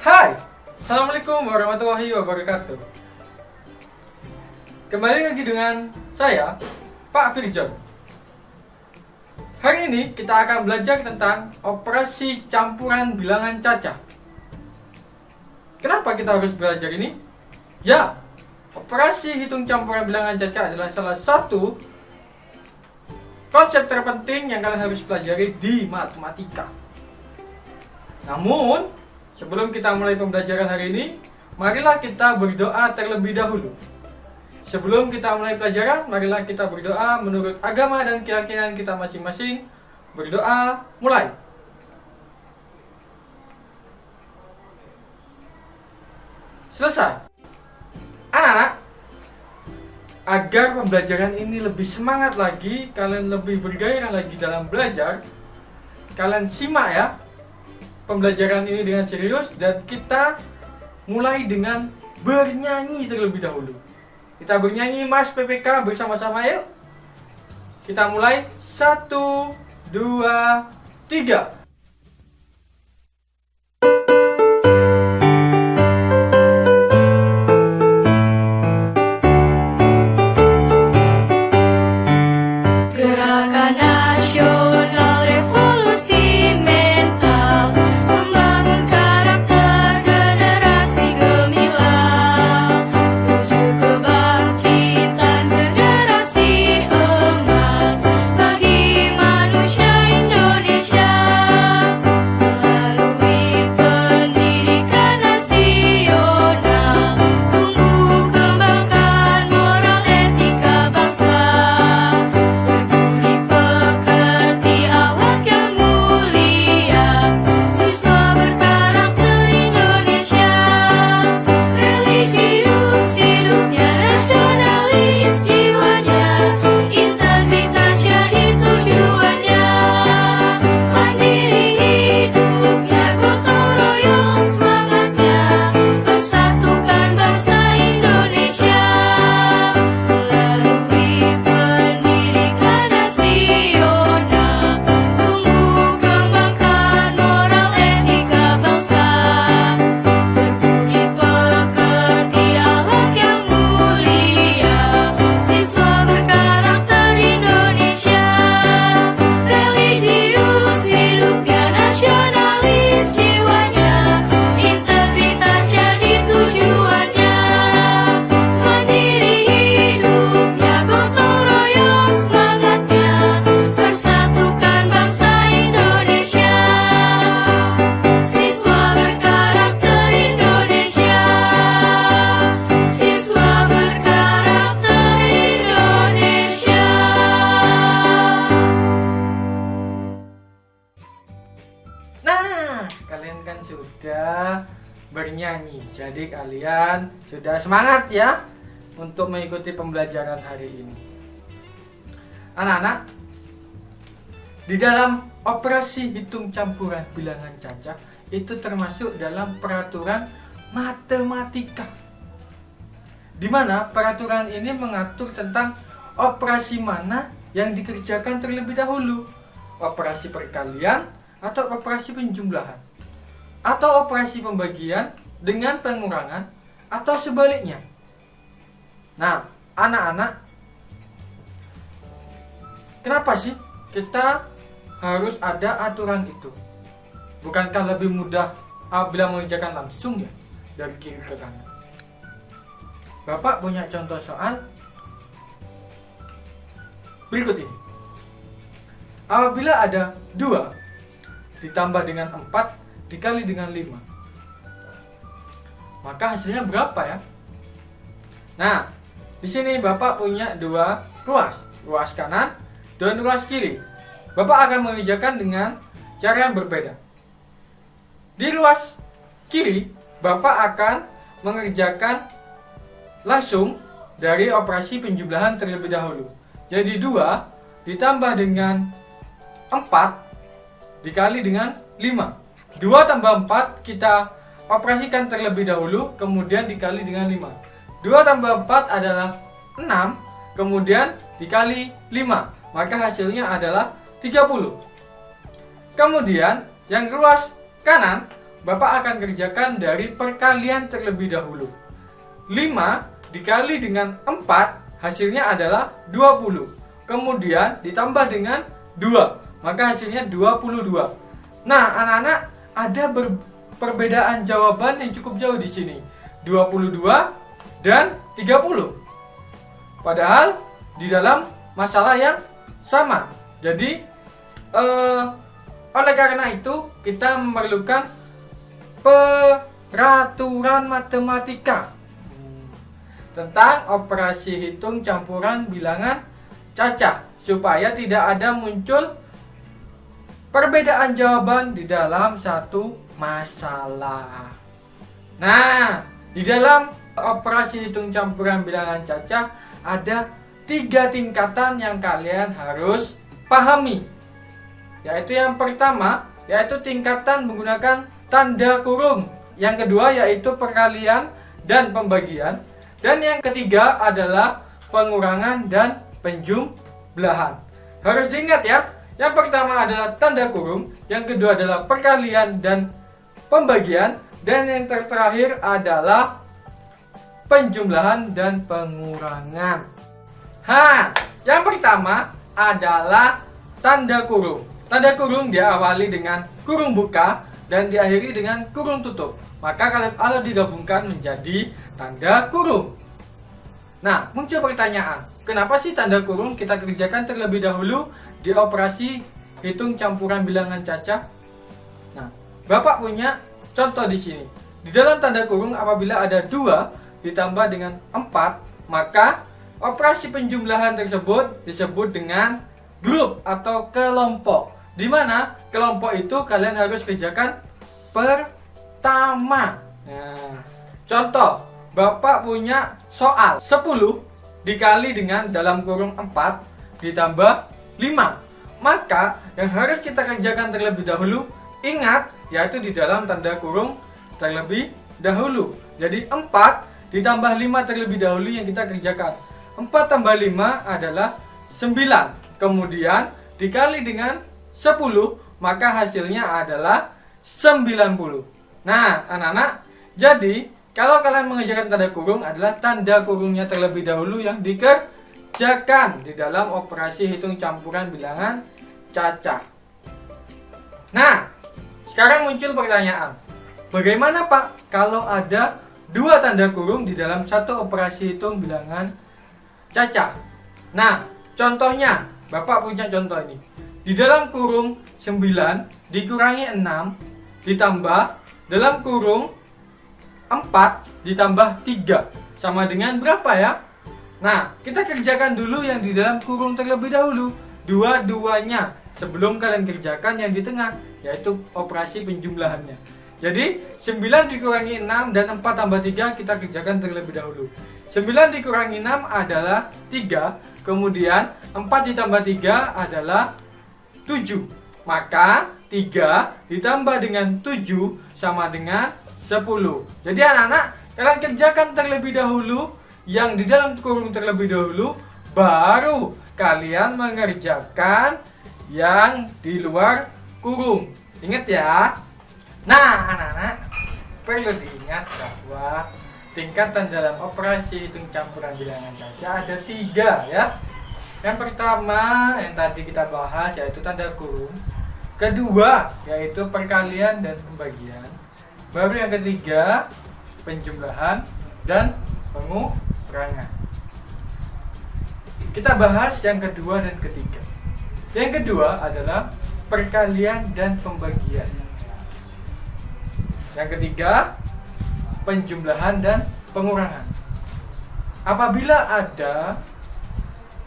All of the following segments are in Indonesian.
Hai, Assalamualaikum warahmatullahi wabarakatuh. Kembali lagi dengan saya, Pak Firjon. Hari ini kita akan belajar tentang operasi campuran bilangan cacah. Kenapa kita harus belajar ini? Ya, operasi hitung campuran bilangan cacah adalah salah satu konsep terpenting yang kalian harus pelajari di matematika. Namun, sebelum kita mulai pembelajaran hari ini, marilah kita berdoa terlebih dahulu. Sebelum kita mulai pelajaran, marilah kita berdoa menurut agama dan keyakinan kita masing-masing. Berdoa, mulai. Selesai. Anak-anak, agar pembelajaran ini lebih semangat lagi, kalian lebih bergairah lagi dalam belajar, kalian simak ya pembelajaran ini dengan serius, dan kita mulai dengan bernyanyi terlebih dahulu. Kita bernyanyi Mas PPK bersama-sama yuk. Kita mulai 1, 2, 3. Gerakan nasional revolusi mental membangun karakter generasi gemilang menuju kebangkitan generasi emas bagi manusia Indonesia melalui pendidikan nasional tumbuh kembangkan moral etika bangsa. Pekerti akhlak yang mulia, siswa berkarakter Indonesia, religius hidupnya, nasionalis jiwanya, integritas jadi tujuannya, mandiri hidupnya, gotong royong semangatnya, persatukan bangsa Indonesia melalui pendidikan nasional tumbuh kembangkan moral etika bangsa, berbudi pekerti akhlak yang mulia, siswa berkarakter Indonesia, religius hidupnya, nasionalis jiwanya, integritas jadi tujuannya, mandiri hidupnya, gotong royong semangatnya, persatukan bangsa Indonesia, siswa berkarakter Indonesia, siswa berkarakter Indonesia. Nah, kalian kan sudah bernyanyi. Jadi kalian sudah semangat ya untuk mengikuti pembelajaran hari ini. Anak-anak, di dalam operasi hitung campuran bilangan cacah itu termasuk dalam peraturan matematika, di mana peraturan ini mengatur tentang operasi mana yang dikerjakan terlebih dahulu, operasi perkalian atau operasi penjumlahan, atau operasi pembagian dengan pengurangan, atau sebaliknya. Nah, anak-anak, kenapa sih kita harus ada aturan itu? Bukankah lebih mudah apabila mengerjakan langsung ya, dari kiri ke kanan? Bapak punya contoh soal berikut ini. Apabila ada 2 ditambah dengan 4 dikali dengan 5, maka hasilnya berapa ya? Nah, di sini Bapak punya 2 ruas kanan dan ruas kiri. Bapak akan mengerjakan dengan cara yang berbeda. Di ruas kiri, Bapak akan mengerjakan langsung dari operasi penjumlahan terlebih dahulu. Jadi 2 ditambah dengan 4 dikali dengan 5. 2 tambah 4 kita operasikan terlebih dahulu, kemudian dikali dengan 5. 2 tambah 4 adalah 6, kemudian dikali 5. Maka hasilnya adalah 30. Kemudian yang ruas kanan, Bapak akan kerjakan dari perkalian terlebih dahulu. 5 dikali dengan 4 hasilnya adalah 20. Kemudian ditambah dengan 2, maka hasilnya 22. Nah, anak-anak, ada perbedaan jawaban yang cukup jauh di sini. 22 dan 30. Padahal di dalam masalah yang sama. Jadi oleh karena itu kita memerlukan peraturan matematika tentang operasi hitung campuran bilangan cacah supaya tidak ada muncul perbedaan jawaban di dalam satu masalah. Nah, di dalam operasi hitung campuran bilangan cacah ada 3 tingkatan yang kalian harus pahami. Yaitu yang pertama, yaitu tingkatan menggunakan tanda kurung. Yang kedua yaitu perkalian dan pembagian. Dan yang ketiga adalah pengurangan dan penjumlahan. Harus diingat ya. Yang pertama adalah tanda kurung, yang kedua adalah perkalian dan pembagian, dan yang terakhir adalah penjumlahan dan pengurangan. Yang pertama adalah tanda kurung. Tanda kurung diawali dengan kurung buka dan diakhiri dengan kurung tutup. Maka kalau digabungkan menjadi tanda kurung. Nah, muncul pertanyaan, kenapa sih tanda kurung kita kerjakan terlebih dahulu di operasi hitung campuran bilangan cacah? Nah, Bapak punya contoh di sini. Di dalam tanda kurung apabila ada 2 ditambah dengan 4, maka operasi penjumlahan tersebut disebut dengan grup atau kelompok. Di mana kelompok itu kalian harus kerjakan pertama. Nah, contoh, Bapak punya soal 10 dikali dengan dalam kurung 4 ditambah 5. Maka yang harus kita kerjakan terlebih dahulu, ingat, yaitu di dalam tanda kurung terlebih dahulu. Jadi 4 ditambah 5 terlebih dahulu yang kita kerjakan. 4 tambah 5 adalah 9. Kemudian dikali dengan 10, maka hasilnya adalah 90. Nah, anak-anak, jadi kalau kalian mengerjakan tanda kurung adalah tanda kurungnya terlebih dahulu yang dikerjakan di dalam operasi hitung campuran bilangan cacah. Nah, sekarang muncul pertanyaan, bagaimana Pak kalau ada 2 tanda kurung di dalam satu operasi hitung bilangan cacah? Nah, contohnya, Bapak punya contoh ini. Di dalam kurung 9 dikurangi 6 ditambah dalam kurung 4 ditambah 3 sama dengan berapa ya? Nah, kita kerjakan dulu yang di dalam kurung terlebih dahulu, dua-duanya sebelum kalian kerjakan yang di tengah, yaitu operasi penjumlahannya. Jadi 9 dikurangi 6 dan 4 tambah 3 kita kerjakan terlebih dahulu. 9 dikurangi 6 adalah 3, kemudian 4 ditambah 3 adalah 7. Maka 3 ditambah dengan 7 sama dengan 10. Jadi anak-anak, kalian kerjakan terlebih dahulu yang di dalam kurung terlebih dahulu, baru kalian mengerjakan yang di luar kurung. Ingat ya. Nah, anak-anak, perlu diingat bahwa tingkatan dalam operasi hitung campuran bilangan cacah ada 3 ya. Yang pertama yang tadi kita bahas yaitu tanda kurung. Kedua yaitu perkalian dan pembagian. Baru yang ketiga penjumlahan dan pengurangan. Kita bahas yang kedua dan ketiga. Yang kedua adalah perkalian dan pembagian. Yang ketiga penjumlahan dan pengurangan. Apabila ada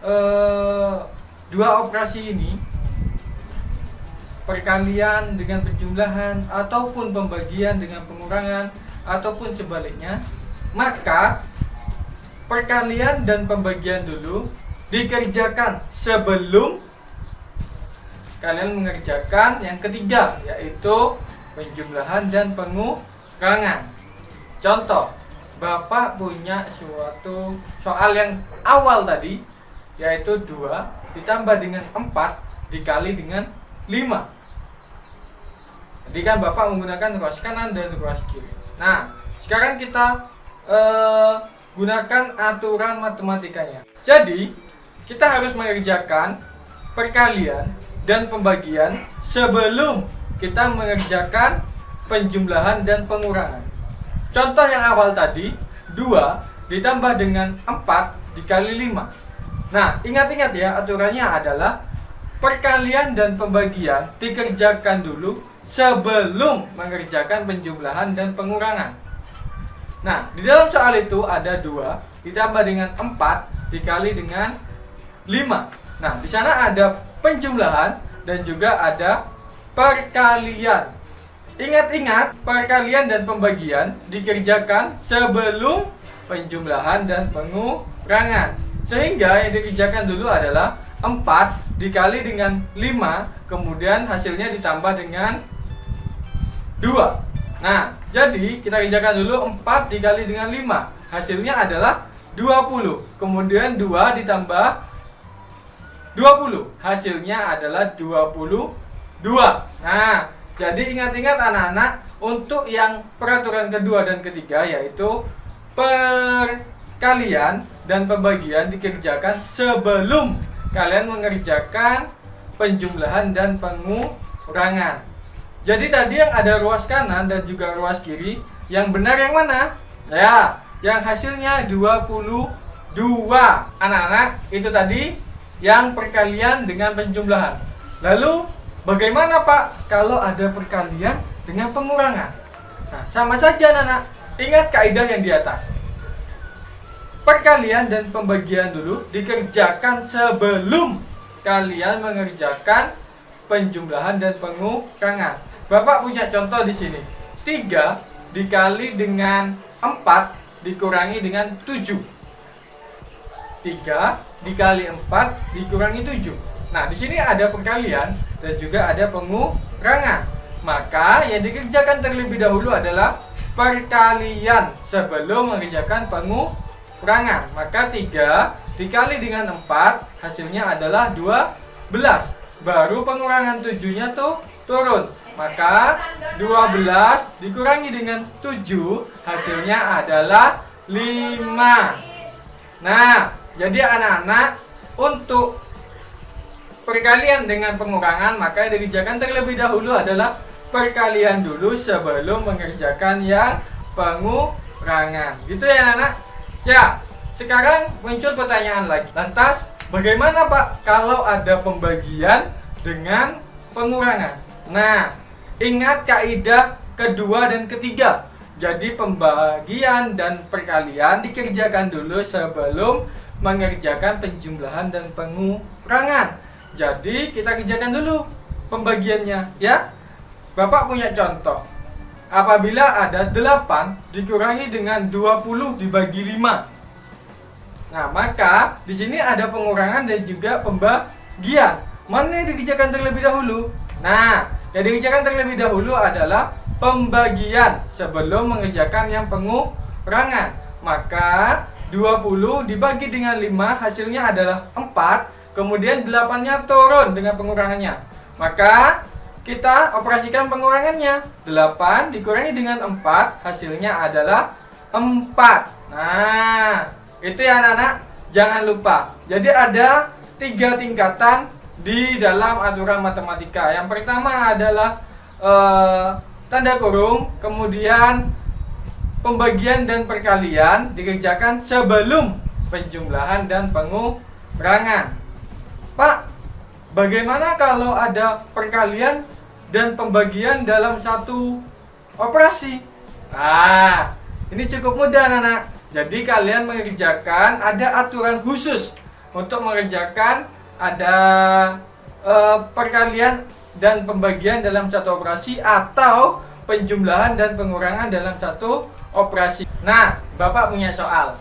2 operasi ini, perkalian dengan penjumlahan ataupun pembagian dengan pengurangan ataupun sebaliknya, maka perkalian dan pembagian dulu dikerjakan sebelum kalian mengerjakan yang ketiga, yaitu penjumlahan dan pengurangan. Contoh, Bapak punya suatu soal yang awal tadi, yaitu 2 ditambah dengan 4 dikali dengan 5. Jadi kan Bapak menggunakan ruas kanan dan ruas kiri. Nah, sekarang kita gunakan aturan matematikanya. Jadi, kita harus mengerjakan perkalian dan pembagian sebelum kita mengerjakan penjumlahan dan pengurangan. Contoh yang awal tadi, 2 ditambah dengan 4 dikali 5. Nah, ingat-ingat ya, aturannya adalah perkalian dan pembagian dikerjakan dulu sebelum mengerjakan penjumlahan dan pengurangan. Nah, di dalam soal itu ada 2 ditambah dengan 4 dikali dengan 5. Nah, di sana ada penjumlahan dan juga ada perkalian. Ingat-ingat, perkalian dan pembagian dikerjakan sebelum penjumlahan dan pengurangan. Sehingga yang dikerjakan dulu adalah 4 dikali dengan 5, kemudian hasilnya ditambah dengan 2. Nah, jadi kita kerjakan dulu 4 dikali dengan 5. Hasilnya adalah 20. Kemudian 2 ditambah 20. Hasilnya adalah 22. Nah, jadi ingat-ingat anak-anak, untuk yang peraturan kedua dan ketiga, yaitu perkalian dan pembagian dikerjakan sebelum kalian mengerjakan penjumlahan dan pengurangan. Jadi tadi yang ada ruas kanan dan juga ruas kiri, yang benar yang mana? Ya, yang hasilnya 22. Anak-anak, itu tadi yang perkalian dengan penjumlahan. Lalu bagaimana Pak kalau ada perkalian dengan pengurangan? Nah, sama saja anak-anak. Ingat kaidah yang di atas. Perkalian dan pembagian dulu dikerjakan sebelum kalian mengerjakan penjumlahan dan pengurangan. Bapak punya contoh di sini. 3 dikali dengan 4 dikurangi dengan 7. 3 dikali 4 dikurangi 7. Nah, di sini ada perkalian dan juga ada pengurangan. Maka yang dikerjakan terlebih dahulu adalah perkalian sebelum mengerjakan pengurangan. Maka 3 dikali dengan 4 hasilnya adalah 12. Baru pengurangan 7-nya tuh turun. Maka 12 dikurangi dengan 7 hasilnya adalah 5. Nah, jadi anak-anak, untuk perkalian dengan pengurangan maka yang dikerjakan terlebih dahulu adalah perkalian dulu sebelum mengerjakan yang pengurangan. Gitu ya anak-anak? Ya, sekarang muncul pertanyaan lagi. Lantas, bagaimana Pak kalau ada pembagian dengan pengurangan? Nah, ingat kaidah kedua dan ketiga. Jadi pembagian dan perkalian dikerjakan dulu sebelum mengerjakan penjumlahan dan pengurangan. Jadi kita kerjakan dulu pembagiannya ya. Bapak punya contoh. Apabila ada 8 dikurangi dengan 20 dibagi 5. Nah, maka di sini ada pengurangan dan juga pembagian. Mana yang dikerjakan terlebih dahulu? Nah, yang dikerjakan terlebih dahulu adalah pembagian sebelum mengerjakan yang pengurangan. Maka 20 dibagi dengan 5 hasilnya adalah 4. Kemudian 8-nya turun dengan pengurangannya. Maka kita operasikan pengurangannya. 8 dikurangi dengan 4 hasilnya adalah 4. Nah, itu ya anak-anak. Jangan lupa. Jadi ada 3 tingkatan di dalam aturan matematika. Yang pertama adalah tanda kurung, kemudian pembagian dan perkalian dikerjakan sebelum penjumlahan dan pengurangan. Pak, bagaimana kalau ada perkalian dan pembagian dalam satu operasi? Nah, ini cukup mudah anak-anak. Jadi kalian mengerjakan, ada aturan khusus untuk mengerjakan ada perkalian dan pembagian dalam satu operasi atau penjumlahan dan pengurangan dalam satu operasi. Nah, Bapak punya soal.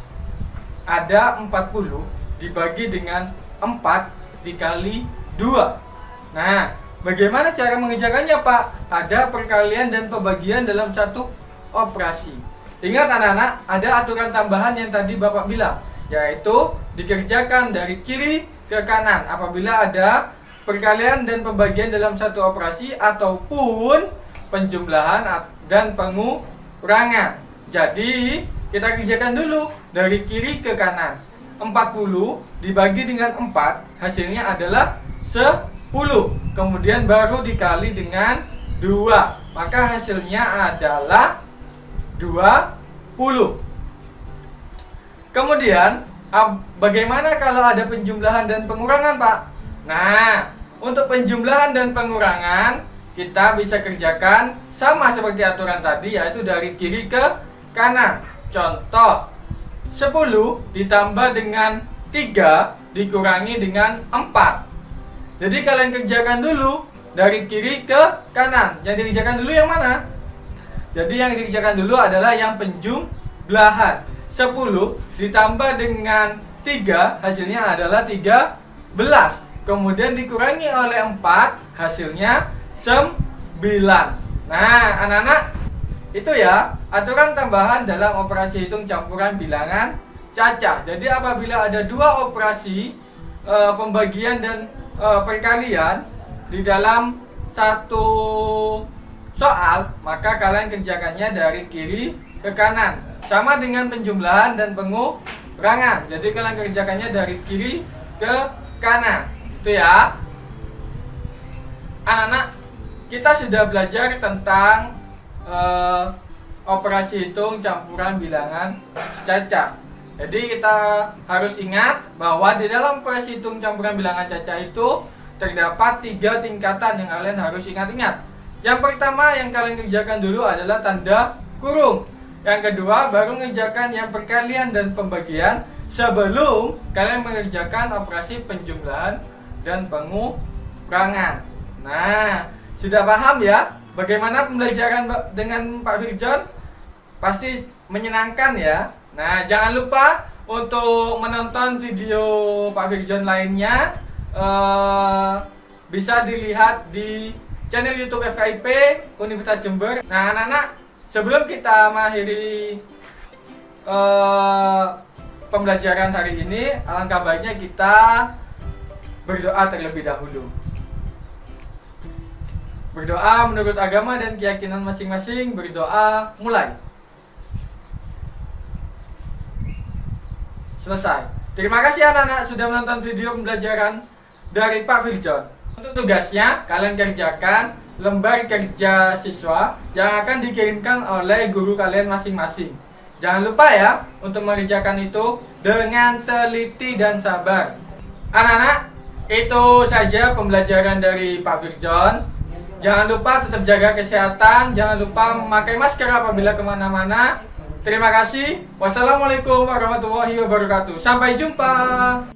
Ada 40 dibagi dengan 4 dikali 2. Nah, bagaimana cara mengerjakannya Pak? Ada perkalian dan pembagian dalam satu operasi. Ingat anak-anak, ada aturan tambahan yang tadi Bapak bilang, yaitu dikerjakan dari kiri ke kanan apabila ada perkalian dan pembagian dalam satu operasi ataupun penjumlahan dan pengurangan. Jadi kita kerjakan dulu dari kiri ke kanan. 40 dibagi dengan 4 hasilnya adalah 10. Kemudian baru dikali dengan 2, maka hasilnya adalah 20. Kemudian bagaimana kalau ada penjumlahan dan pengurangan, Pak? Nah, untuk penjumlahan dan pengurangan kita bisa kerjakan sama seperti aturan tadi, yaitu dari kiri ke kanan. Contoh, 10 ditambah dengan 3 dikurangi dengan 4. Jadi kalian kerjakan dulu dari kiri ke kanan. Yang dikerjakan dulu yang mana? Jadi yang dikerjakan dulu adalah yang penjumlahan. 10 ditambah dengan 3 hasilnya adalah 13. Kemudian dikurangi oleh 4 hasilnya 9. Nah, anak-anak, itu ya aturan tambahan dalam operasi hitung campuran bilangan cacah. Jadi apabila ada dua operasi pembagian dan perkalian di dalam satu soal, maka kalian kerjakannya dari kiri ke kanan. Sama dengan penjumlahan dan pengurangan. Jadi kalian kerjakannya dari kiri ke kanan. Itu ya. Anak-anak, kita sudah belajar tentang operasi hitung campuran bilangan cacah. Jadi kita harus ingat bahwa di dalam operasi hitung campuran bilangan cacah itu terdapat 3 tingkatan yang kalian harus ingat-ingat. Yang pertama yang kalian kerjakan dulu adalah tanda kurung. Yang kedua baru mengerjakan yang perkalian dan pembagian sebelum kalian mengerjakan operasi penjumlahan dan pengurangan. Nah, sudah paham ya bagaimana pembelajaran dengan Pak Firjon? Pasti menyenangkan ya. Nah, jangan lupa untuk menonton video Pak Firjon lainnya. Bisa dilihat di channel YouTube FKIP Universitas Jember. Nah, anak-anak, sebelum kita mengakhiri pembelajaran hari ini, alangkah baiknya kita berdoa terlebih dahulu. Berdoa menurut agama dan keyakinan masing-masing. Berdoa mulai. Selesai. Terima kasih anak-anak sudah menonton video pembelajaran dari Pak Firjon. Untuk tugasnya, kalian kerjakan lembar kerja siswa yang akan dikirimkan oleh guru kalian masing-masing. Jangan lupa ya untuk mengerjakan itu dengan teliti dan sabar. Anak-anak, itu saja pembelajaran dari Pak Firjon. Jangan lupa tetap jaga kesehatan. Jangan lupa memakai masker apabila kemana-mana. Terima kasih. Wassalamualaikum warahmatullahi wabarakatuh. Sampai jumpa.